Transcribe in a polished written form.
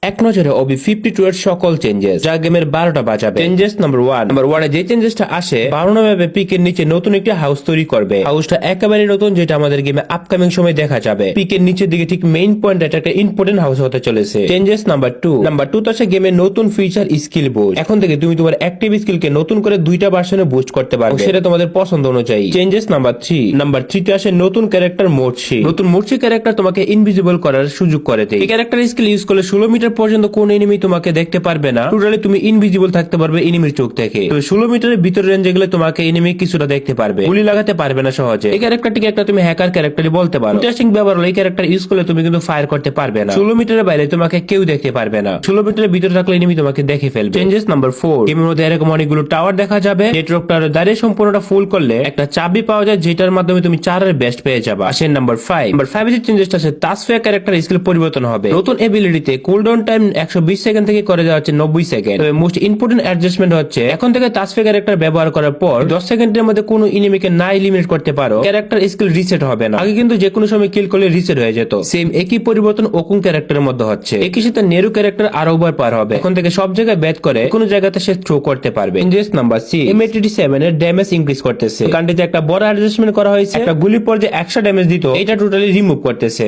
এক নজরে ওবি 52 এর সকল চেঞ্জেস যা গেমের 12টা বাজাবে। চেঞ্জেস নাম্বার 1 যে চেঞ্জেসটা আসে 12 ভাবে পিকের নিচে নতুন একটি হাউস তৈরি করবে। হাউসটা একেবারে নতুন, যেটা আমাদের গেমে আপকামিং সময় দেখা যাবে। পিকের নিচের দিকে ঠিক মেইন পয়েন্ট, এটা একটা ইম্পর্টেন্ট হাউস হতে চলেছে। চেঞ্জেস নাম্বার 2 তো আছে গেমের নতুন ফিচার স্কিল বুস্ট। এখন থেকে তুমি তোমার অ্যাক্টিভ স্কিলকে নতুন করে 2টা ভার্সনে বুস্ট করতে পারবে, সেটা তোমাদের পছন্দ অনুযায়ী। চেঞ্জেস নাম্বার 3 তে আসে নতুন ক্যারেক্টার মোর্চি। নতুন মোর্চি ক্যারেক্টার তোমাকে ইনভিজিবল করার সুযোগ করে দেয়। এই ক্যারেক্টার স্কিল ইউজ করলে 16 মিটার পর্যন্ত কোন এনিমি তোমাকে দেখতে পারবে না। টোটালি তুমি ইনভিজিবল থাকতে পারবে এনিমির চোখ থেকে। তো 16 মিটারের ভিতরে রেঞ্জে গেলে তোমাকে এনিমি কিছুটা দেখতে পারবে, গুলি লাগাতে পারবে না সহজে। এই ক্যারেক্টারটিকে একটা তুমি হ্যাকার ক্যারেক্টারই বলতে পারো। ইন্টারেস্টিং ব্যাপার হলো এই ক্যারেক্টার ইউজ করলে তুমি কিন্তু ফায়ার করতে পারবে না। 16 মিটারের বাইরে তোমাকে কেউ দেখতে পারবে না। 16 মিটারের ভিতরে থাকলে এনিমি তোমাকে দেখে ফেলবে। চেঞ্জেস নাম্বার 4, গেমের মধ্যে এরকম অনেকগুলো টাওয়ার দেখা যাবে। নেটওয়ার্ক টাওয়ারে দাঁড়িয়ে সম্পূর্ণটা ফুল করলে একটা চাবি পাওয়া যায়, যেটার মাধ্যমে তুমি 4 এর বেস্ট পেয়ে যাবে। আসেন নাম্বার 5 এর চেঞ্জেসটা আছে তাসফিয়া ক্যারেক্টার স্কিল পরিবর্তন হবে। নতুন এবিলিটিতে কুলডাউন টাইম 120 সেকেন্ড থেকে করে দেওয়া হচ্ছে 90 সেকেন্ড। তবে মোস্ট ইম্পর্টেন্ট অ্যাডজাস্টমেন্ট হচ্ছে এখন থেকে তাসফিয়া ক্যারেক্টার ব্যবহার করার পর 10 সেকেন্ডের মধ্যে কোনো এনিমিকে না এলিমিনেট করতে পারো, ক্যারেক্টার স্কিল রিসেট হবে না। আগে কিন্তু যে কোনো সময় কিল করলে রিসেট হয়ে যেত। সেম একই পরিবর্তন ওকুং ক্যারেক্টারের মধ্যে হচ্ছে। একই সাথে নেরু ক্যারেক্টার আরো বার পার হবে। এখন থেকে সব জায়গায় ব্যাট করে কোনো জায়গাতে সে থ্রো করতে পারবে। চেঞ্জেস নাম্বার 6, M87 এর ড্যামেজ ইনক্রিজ করতেছে। কান্ট্রিতে একটা বড় অ্যাডজাস্টমেন্ট করা হয়েছে। একটা গুলি পর যে 100 ড্যামেজ দিত, এটা টোটালি রিমুভ করতেছে।